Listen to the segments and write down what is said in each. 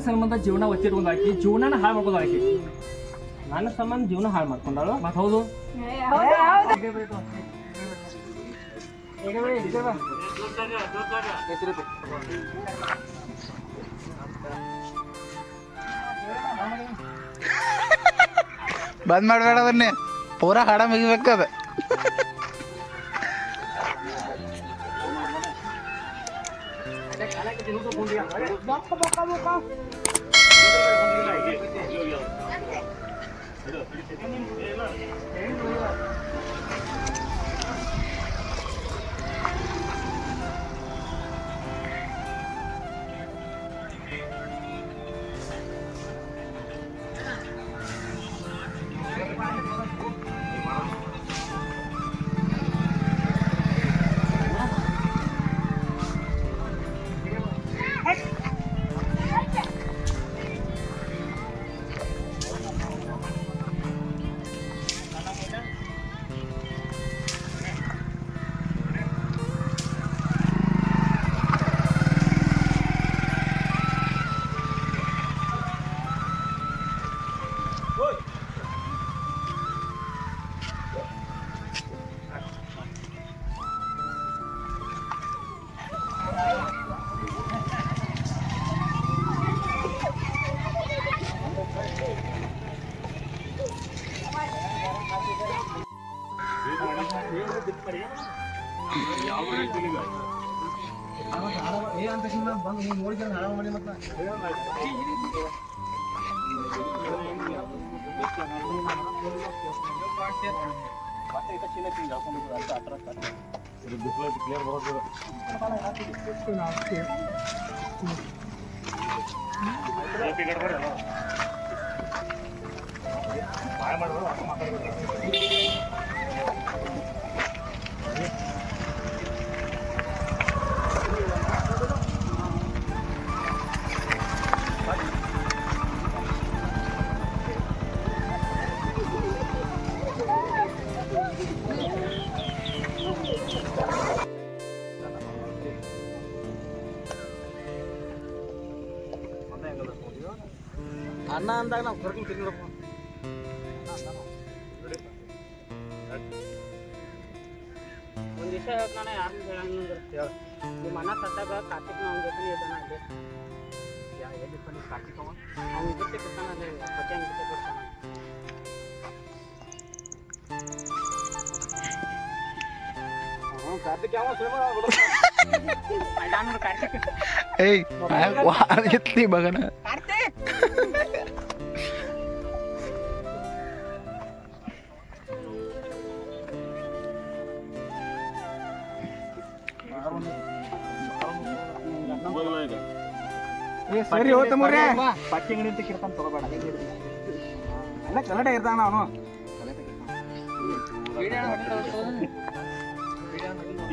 ಸಂಬಂಧ ಜೀವನ ಒತ್ತಿಟ್ಕೊಂಡು ಹಾಕಿ ಜೀವನನ ಹಾಳು ಮಾಡ್ಕೊಂಡು ಹಾಕಿ ನನ್ನ ಸಂಬಂಧ ಜೀವನ ಹಾಳು ಮಾಡ್ಕೊಂಡಾಳು. ಮತ್ತೆ ಹೌದು ಬಂದ್ ಮಾಡಬೇಡ ಅದನ್ನೇ ಪೂರಾ ಹಾಡ ಮುಗಿಬೇಕದ. ಅನ್ನ ಅಂದಾಗ ನಾವು ಕರ್ಕೊಂಡು ತಿನ್ನಬೇಕು. ಒಂದು ವಿಷಯ ಹೇಳ್ತಾನೆ ಯಾರನ್ನ ಹೇಳಂಗಿಲ್ಲ. ನಿಮ್ಮ ಅಣ್ಣ ಸತ್ತಾಗ ಕಾರ್ತಿಕ್ ನಾವು ಜೊತೆ ಇದ್ದಾನ ಅಲ್ಲಿ ಎಲ್ಲಿ ಕಾರ್ತಿಕ್ ಅವ್ನು ಜೊತೆ ಕೊಡ್ತಾನ ಅಲ್ಲಿ ಪಚ್ಚೆ ಜೊತೆ ಕೊಡ್ತಾನ. ಕಾರ್ತಿಕ್ ಯಾವ ಕಾರ್ತಿಕ್ ಏಯ್ ಎತ್ಲಿ ಬಗನ ಸರಿ ಹೋತ ಮುರ್ರೆ ಪಟ್ಟಿ ಅಂಗಡಿ ಅಂತ ಕಿರ್ತಾನ ತಗೋಬೇಡ. ಅಲ್ಲ ಕನ್ನಡ ಇರ್ತಾನ ಅವನು.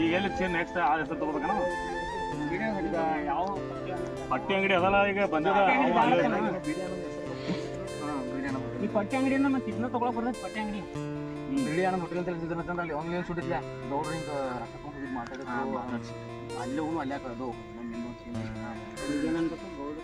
ಈಗ ಎಲ್ಲಿ ನೆಕ್ಸ್ಟ್ ಆ ಹೆಸರು ತಗೋಬೇಕನ? ಯಾವ ಪಟ್ಟಿ ಅಂಗಡಿ ಅದಲ್ಲ ಈಗ ಬಂದಿದ ಈ ಪಟ್ಟಿ ಅಂಗಡಿಯಿಂದ ಮತ್ತೆ ಇದನ್ನ ತಗೊಳಕ್ ಬರ್ತೈತಿ. ಪಟ್ಟಿ ಅಂಗಡಿ ಬಿಳಿಯಾಣ ಹೋಟೆಲ್ ಅಂತ ಹೇಳಿದ್ರೆ ಅಲ್ಲಿ ಆನ್ಲೈನ್ ಸುಟ್ಟಿಲ್ಲ ಗೌಡ್ರ ಹಿಂಗ ರೊಕ್ಕ ಮಾತಾಡಿದ್ರು ಅಲ್ಲೇ ಅವನು ಅಲ್ಲೇ ಅದು ಏನನ್ಬೇಕು ಗೌಡ್ರ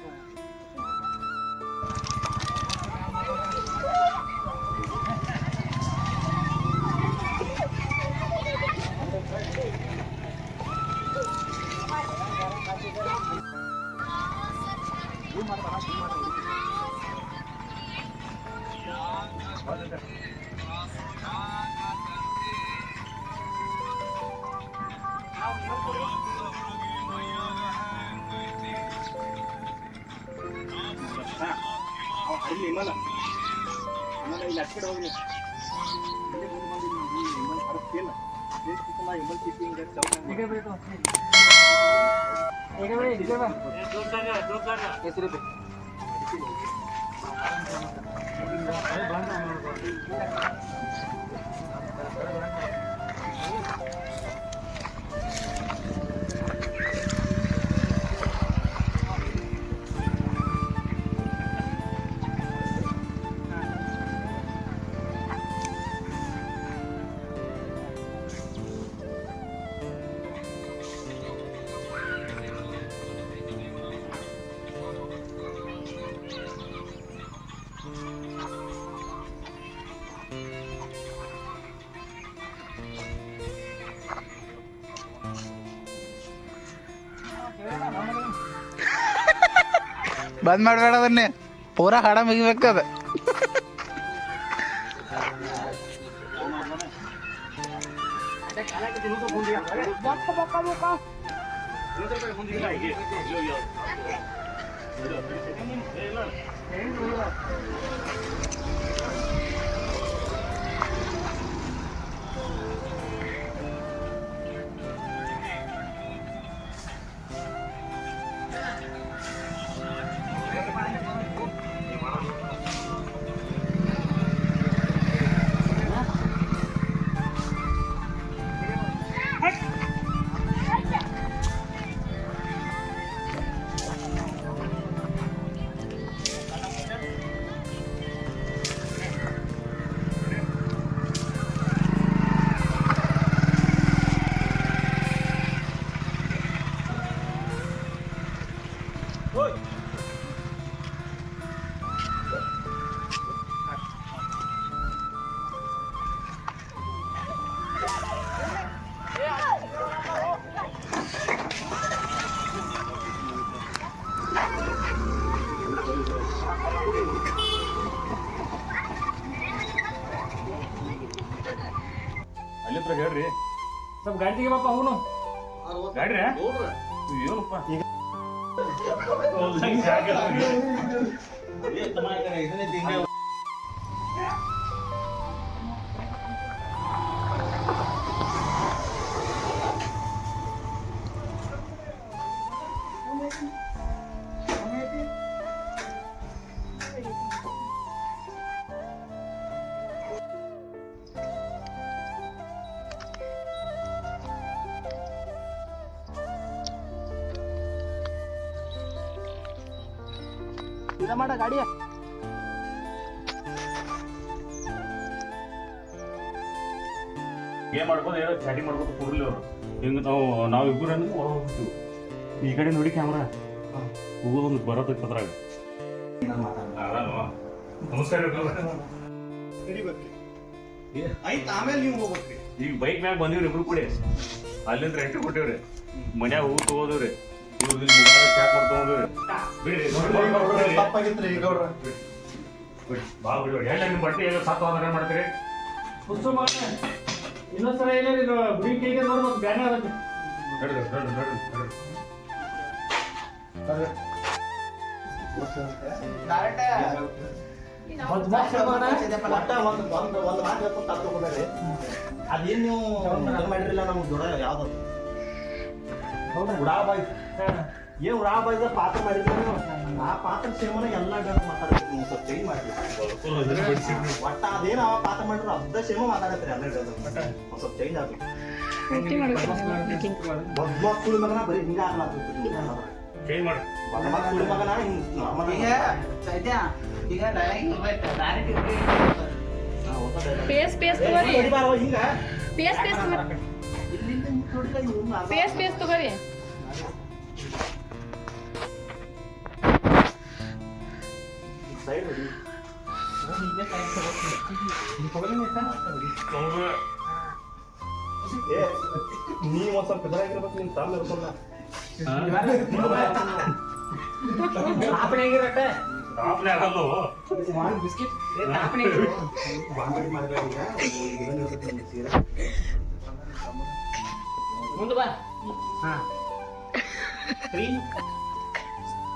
ಇಲ್ಲಿ ಇಮಲ ಇಲ್ಲಿ ಅಕ್ಕಡೆ ಹೋಗಿ ಬಂದ್ ಮಾಡಬೇಡ ಅದನ್ನೇ ಪೂರಾ ಹಾಡ ಮುಗಿಬೇಕದ. ಅಲ್ಲಿಂದ ಹೇಳ್ರಿ ಸ್ವಲ್ಪ ಗಾಡಿ ತೆಗಿಬಪ್ಪ ಅವನು ಗಾಡ್ರಿ ಏನಪ್ಪ ಮಾಡ ಗಾಡಿ ಏನ್ ಮಾಡ್ಬೋದು ಏನೋ ಚಾಟಿಂಗ್ ಮಾಡ್ಬೋದು ಕೊಡ್ಲಿ ಅವ್ರು ಹಿಂಗ ನಾವು ಇಬ್ಬರು ಹೋಗ್ತೀವಿ ಈ ಕಡೆ ನೋಡಿ ಕ್ಯಾಮ್ರಾ ಹೋಗೋದೊಂದು ಬರೋದಕ್ಕೆ ಅದ್ರಾಗ ನಮಸ್ಕಾರ ಆಮೇಲೆ ನೀವು ಹೋಗ್ಬೇಕ್ರಿ. ಈಗ ಬೈಕ್ ಮ್ಯಾಗ ಬಂದಿವ್ರಿ ಇಬ್ರು ಕೂಡಿ ಅಲ್ಲಿಂದ ರೆಂಟ್ ಕೊಟ್ಟಿವ್ರಿ ಮನ್ಯಾಗ ಹೂ ತಗೋದಿವ್ರಿ ಇವ್ರಿಗೆ ಚಾಕ್ ಮಾಡಿ ತಗೊಂಡಿವ್ರಿ ಬಿಡ್ರಿ ತಪ್ಪಾಗಿತ್ರಿ ಈಗ ಅವ್ರ ಬಾ ಬಿಡಿ ಎಲ್ಲ ನಿಮ್ಮ ಬಟ್ಟೆ ಎಲ್ಲ ಸಾತ್ ಹೋದ್ರೆ ಏನ್ ಮಾಡ್ತೀರಿ ಹುಚ್ಚು ಮಾಡ ಇನ್ನೊಂದ್ಸಲ ಏನೇ ಗುಡಿ ಕೈಗೆ ನೋಡಿ ಮತ್ತೆ ಬ್ಯಾನೆ ಆಗುತ್ತೆ. ನಡ್ರಿ ನಡ್ರಿ ನಡ್ರಿ ನಡ್ರಿ ಒಂದ್ ಮಾತ್ ಹೇಳ್ಬೋದಾ? ಒಟ್ಟ ಒಂದ್ ಮಾತು ಹೇಳ್ಕೊಂಡು ತಪ್ಪಿಕೊಂಡ್ರಿ ಅದೇನ್ ನೀವು ಇದು ಮಾಡಿರಲಿಲ್ಲ ನಮ್ಗೆ ದೊಡ್ಡ ಯಾವ್ದು ಉಡಾಬಾಯ್ ಏನ್ ಉಡಾಬಾಯ್ದ ಪಾತ್ರ ಮಾಡಿದ್ರೆ ಆ ಪಾತ್ರ ಸೇಮನ ಎಲ್ಲ ಮಾತಾಡ್ತೀವಿ ನೀವು ಸ್ವಲ್ಪ ಚೇಂಜ್ ಮಾಡ್ತೀವಿ ಒಟ್ಟ ಅದೇನು ಅವ ಪಾತ್ರ ಮಾಡಿದ್ರು ಅರ್ಧ ಸೇಮ ಮಾತಾಡತ್ರಿ ಎಲ್ಲ ಸ್ವಲ್ಪ ಚೇಂಜ್ ಆಗ್ಬೇಕು ಬದ್ಮಾತ್ ಸುಳಿ ಮಗನ ಬರೀ ಹಿಂಗ ಆಗ್ಲಾಗ್ತದೆ ಚೇಂಜ್ ಮಾಡಿ ಬದ್ಮಾತ್ ಸುಳಿ ಮಗನ ಹಿಂಗ್ ನಾರ್ಮಲ್ ಪೇಸ್ ತಗೋರಿ ಹಿಂಗ ಪೇಸ್ ತಗೋರಿ ಪೇಸ್ ತಗೋರಿ ಸೈಡ್ ಹೊಡಿ ನೀವ್ ಒಂದ್ ಸ್ವಲ್ಪ ಇದ್ರಾಗಿರ್ಬೇಕು ನಿಮ್ ತಮ್ಮ ಇರ್ಬೇಕಲ್ಲ ಆಪ್ಲೆ ಆಗಲ್ಲ ಮುಂದೆ ಬಾ 3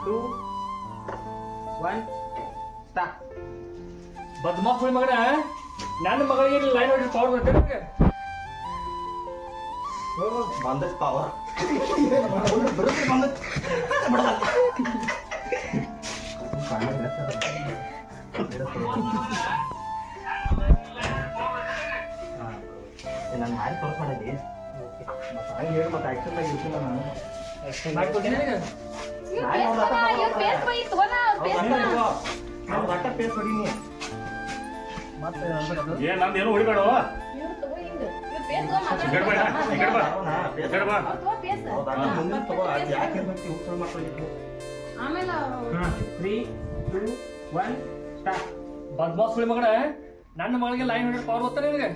2 1 ಸ್ಟಾರ್ಟ್. ಬದ್ಮಾಸ್ ಹುಳಿ ಮಗನ ನನ್ನ ಮಗಳಿಗೆ ಲೈನ್ ಹೊಡಿ ಪವರ್ ಬರ್ತೇನೆ ಬಂದತ್ ಪವರ್ ನಾನು ಮಾಡಿ ತೋರ್ಸ್ ಮಾಡಿ ಹಂಗೆ ಹೇಳಿ ಮತ್ತೆ ಆಕ್ಚುಲ್ ಆಗಿ ಇರ್ತಿಲ್ಲ ನಾನು ಪೇಸ್ ಬೈ ತಗೋನ ಪೇಸ್ ನಾವು ರಟ್ಟ ಪೇಸ್ ಹೊಡೀನಿ ಮತ್ತೆ ಏನ್ ನಂದು ಏನು ಹೊಡಿಬೇಡ ಇವ್ರು ತಗೋ ಹಿಂಗ ಇವ್ರು ಪೇಸ್ ತಗೋ ಈ ಕಡೆ ಬಾ ಈ ಕಡೆ ಬಾ ಈ ಕಡೆ ಬಾ ತಗೋ ಪೇಸ್ ಮುಂದಿನ ತಗೋ ಯಾಕೆ ಇರ್ಬೇಕು ಉತ್ತರ ಮಾಡ್ಕೊಳ್ಳಿ ಆಮೇಲೆ 3 2 1 ಸ್ಟಾರ್ಟ್. ಬದ್ಮಾಸ್ ಹುಳಿ ಮಗನ ನನ್ನ ಮಗಳಿಗೆ ಲೈನ್ ಹೊಡಿ ಪವರ್ ಬರ್ತಾನೆ ನಿನಗೆ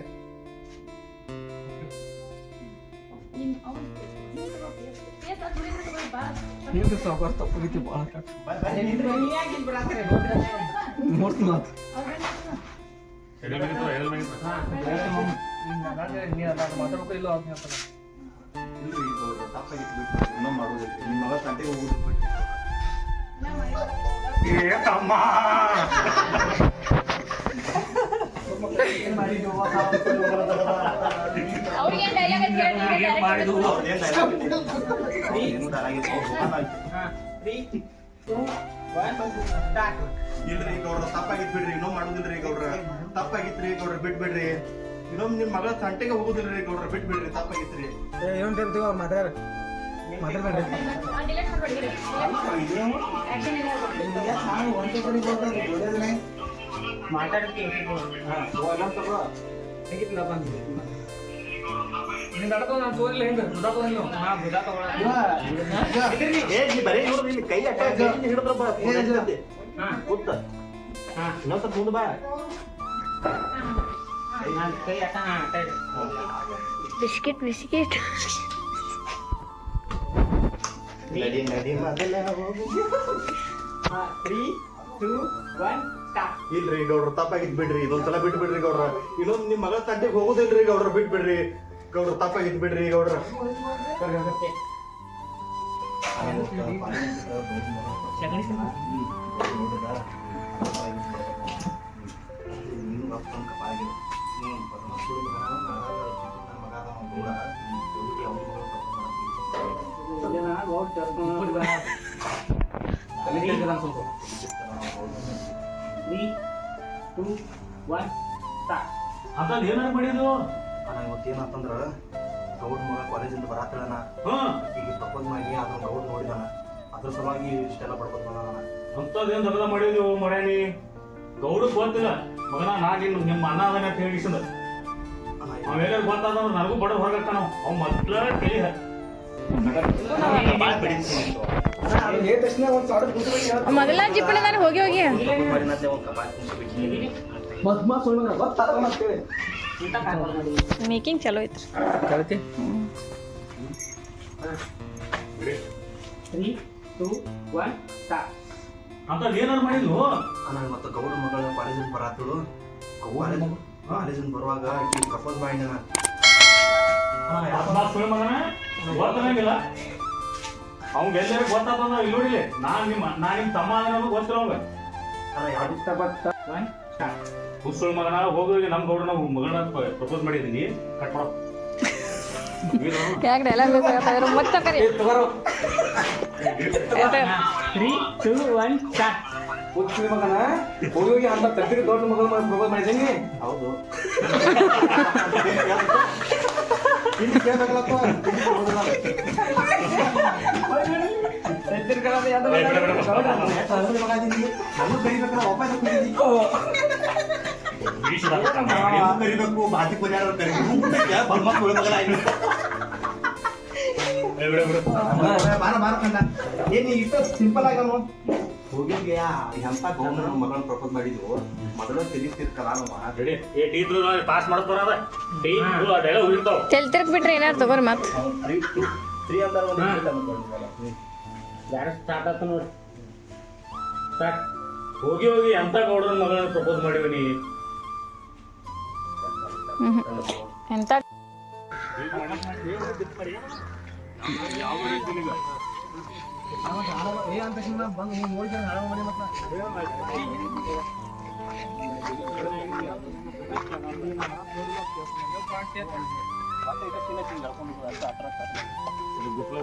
ಹಿಂಗೆ ಸಾವುಕಾರ ತಪ್ಪಾಗೈತಿ ಭಾಳ ಮೂರ್ತಿ ಮಾತು ಮಾತಾಡ್ಕೊ ಇಲ್ಲ ಅಂತ ಹೇಳ್ತಾರೆ ಇಲ್ರಿ ಗೌಡ್ರ ತಪ್ಪಾಗಿತ್ತು ಬಿಟ್ಟು ಇನ್ನೊಮ್ಮೆ ಮಾಡೋದಿಲ್ಲ ನಿಮ್ಮ ಮಗ ತಂಟೆಗೆ ಹೋಗುದು ಬಿಟ್ಟು ಏನ್ ಮಾಡಿದ್ವು ಅವ್ರಿಗೆ ಡೈಲಾಗ್ ಅಂತ ಇಲ್ರಿ ಗೌಡ್ರ ತಪ್ಪಾಗಿತ್ ಬಿಡ್ರಿ ಇನ್ನೊಮ್ಮೆ ಮಾಡುದಿಲ್ರಿ ಗೌಡ್ರ ತಪ್ಪಾಗಿತ್ರಿ ಗೌಡ್ರ ಬಿಟ್ಬಿಡ್ರಿ ಇನ್ನೊಮ್ಮೆ ನಿಮ್ ಮಗಳ ತಂಟೆಗೆ ಹೋಗುದಿಲ್ರಿ ಗೌಡ್ರ ಬಿಟ್ಬಿಡ್ರಿ ತಪ್ಪಾಗಿತ್ರಿ ಡಿಲೀಟ್ ಮಾಡ್ಬೇಡಿ ಆಕ್ಷನ್ ಇಲ್ಲ ನಿಂದ ಅಡ್ಕೊ ನಾನು ತೋರಿಲ್ಲ ಹಿಂದೆ ಬುದ ತಗೊಂಡಿಲ್ಲ ನಾ ಬುದ ಏ ನೀ ಬರೀ ನೋಡ್ರಿ ಇಲ್ಲಿ ಕೈ ಅಟ್ಟ ಹಿಡಿದ್ರ ಬಾ ಕೂತ ಇನ್ನೊಂದ್ ಸ್ವಲ್ಪ ಮುಂದೆ ಬಾ ಕೈ ಅಟ್ಟ ಬಿಸ್ಕಿಟ್ ಬಿಸ್ಕಿಟ್ ನಡಿ ನಡಿ ಮೊದಲ ಹೋಗು 3, 2, 1 ಸ್ಟಾರ್ಟ್. ಇಲ್ರಿ ಗೌಡ್ರ ತಪ್ಪಾಗಿತ್ ಬಿಡ್ರಿ ಇದೊಂದ್ಸಲ ಬಿಟ್ಬಿಡ್ರಿ ಗೌಡ್ರ ಇನ್ನೊಂದ್ ನಿಮ್ ಮಗಳ ತಂಟೆಗೆ ಹೋಗುದಿಲ್ರಿ ಗೌಡ್ರ ಬಿಟ್ಬಿಡ್ರಿ ಗೌಡ್ರ ತಪ್ಪಾಗಿತ್ ಬಿಡ್ರಿ ಗೌಡ್ರ ಅದ್ರಲ್ಲಿ ಏನಾರು ಮಾಡಿದ್ರು ಇವತ್ತೇನಂತಂದ್ರ ಗೌಡ್ ಮಗ ಕಾಲೇಜಿಂದ ಬರಾತಳನ ಈಗ ಪ್ರಪೋಸ್ ಮಾಡಿ ಅದನ್ನ ಗೌಡ್ ನೋಡಿದಾನ ಅದ್ರ ಸಲುವಾಗಿ ಇಷ್ಟೆಲ್ಲ ಪಡ್ಕೋತ ಬಂದಾನ ಅಂತದೇನ್ ದಗದ ಮಾಡಿದ್ವು ಮಾಡ್ಯಾನಿ ಗೌಡ ಗೊತ್ತಿಲ್ಲ ಮಗನ ನಾ ನಿಮ್ಮ ಅಣ್ಣ ಅದನ್ನ ಅಂತ ಹೇಳಿಸಂದ ಅವೆಲ್ಲ ಗೊತ್ತಾದಂದ್ರೆ ನನಗೂ ಬಡ ಹೊರಗಟ್ಟ ನಾವು ಅವ್ ಮೊದ್ಲ ಕೈ ಮೊದಲ ಜಿಪ್ಪಣ ನಾನು ಹೋಗಿ ಹೋಗಿ ಮೇಕಿಂಗ್ ಚಲೋ ಐತ್ರಿ ಕಳತಿ 3, 2, 1 ಸ್ಟಾರ್ಟ್. ಅಂತ ಏನಾರು ಮಾಡಿದ್ವು ನಾನು ಮತ್ತೆ ಗೌಡ ಮಗಳ ಕಾಲೇಜಿಂದ ಬರಾತಳು ಕಾಲೇಜಿಂದ ಬರುವಾಗ ಆಕಿ ಪ್ರಪೋಸ್ ಮಾಡಿ ಸುಳ್ಳು ಮಗನ ಗೊತ್ತಂಗಿಲ್ಲ ಅವ್ಗೆ ಎಲ್ಲರೂ ಗೊತ್ತಾತಂದ್ರ ಇಲ್ಲಿ ನೋಡಿಲಿ ನಾ ನಿಮ್ ತಮ್ಮ ಅನ್ನೋದು ಗೊತ್ತಿಲ್ಲ ಅವಂಗ ಸುಳ್ಳು ಮಗನ ಹೋಗಿ ನಮ್ ಗೌಡ ನಾವು ಮಗಳನ್ನ ಪ್ರಪೋಸ್ ಮಾಡಿದೀನಿ ಕಟ್ ಮಾಡೋ ಯಾಕೆ ಡೈಲಾಗ್ ಬೇಕಾಗ್ತದೆ ಮತ್ತೆ ಕರಿ 3, 2, 1 ಸ್ಟಾರ್ಟ್. ಹುಚ್ಚಿ ಮಗನ ಹೋಗಿ ಹೋಗಿ ಅಂತ ತಟ್ಟಿಗೆ ದೊಡ್ಡ ಮಗಳ ಪ್ರಪೋಸ್ ಮಾಡಿದ್ದೀನಿ ಹೌದು ಇಲ್ಲಿ ಕೇಳಬೇಕಲ್ಲಪ್ಪ ಕರಿಬೇಕು ಬಾತಿ ಪರಿಹಾರ ಕರಿಬೇಕು ಬಲ್ಮಕ್ಳು ಮಗಳ ಬಾರ ಬಾರ ಕಂಡ ಏನ್ ಇಷ್ಟ ಸಿಂಪಲ್ ಆಗಲ್ಲ ಹೋಗಿದ್ಗೆ ಎಂತ ಗೌಂಡ್ರ ಮಗಳನ್ನ ಪ್ರಪೋಸ್ ಮಾಡಿದ್ವು ಮೊದಲ ತಿಳಿಸ್ತಿರ್ಕಲ್ಲ ರೆಡಿ ಏ ಟೀ ಪಾಸ್ ಮಾಡ್ತಾರ ಅದ ಟೀ ಡೈಲಾಗ್ ಉಳಿತಾವ ತಿರ್ಕ್ ಬಿಟ್ರೆ ಏನಾರು ತಗೋರಿ ಮತ್ತೆ 3 ಅಂತಾರ ಒಂದು ಯಾರು ಸ್ಟಾರ್ಟ್ ಆತ ನೋಡಿ ಸ್ಟಾರ್ಟ್. ಹೋಗಿ ಹೋಗಿ ಎಂತ ಗೌಡನ ಮಗಳನ್ನ ಪ್ರಪೋಸ್ ಮಾಡಿವನಿ ಎಂತ ಬಂದು ನೋಡಿ ಹಾಳು ಮಾಡಿ ಮತ್ತೆ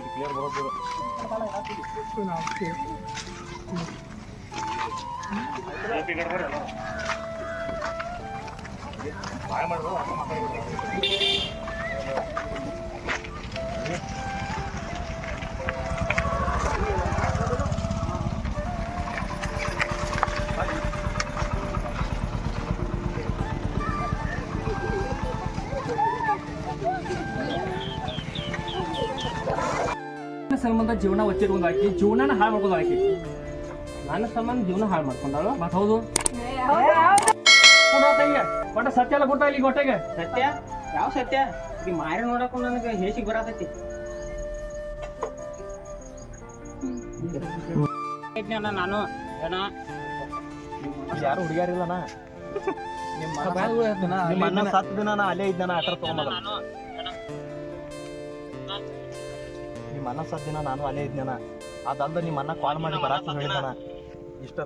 ಕ್ಲಿಯರ್ ಬರೋದು ಸಂಬಂಧ ಜೀವನ ಒಚ್ಚಿಟ್ಕೊಂಡು ಹಾಕಿ ಜೀವನ ಹಾಳು ಮಾಡ್ಕೊಂಡು ಹಾಕಿ ನನ್ನ ಸಂಬಂಧ ಜೀವನ ಹಾಳು ಮಾಡ್ಕೊಂಡಾಳು. ಮತ್ತೆ ಹೌದು ಒಟ್ಟ ಸತ್ಯ ಎಲ್ಲ ಗೊತ್ತಾಗಲಿ ಹೊಟ್ಟೆಗೆ ಸತ್ಯ ಯಾವ ಸತ್ಯ ಈ ಮಾರಿ ನೋಡಕ್ಕೂ ನನಗೆ ಹೇಸಿಗೆ ಬರತೈತಿ ನಾನು ಏನ ಯಾರು ಹುಡುಗ್ಯಾರಿಲ್ಲನ ನಿಮ್ಮ ಅಣ್ಣ ಸತ್ ದಿನ ನಾ ಅಲ್ಲೇ ಇದ್ದಾನ ಆಟರ್ ತಗೊಂಬಲ್ಲ ನಿಮ್ಮ ಅಣ್ಣ ಸತ್ ದಿನ ನಾನು ಅಲ್ಲೇ ಇದ್ದಾನ ಅದಲ್ದ ನಿಮ್ಮ ಅಣ್ಣ ಕಾಲ್ ಮಾಡಿ ಬರಾಕ ಹೇಳಿದಾನ ಇಷ್ಟ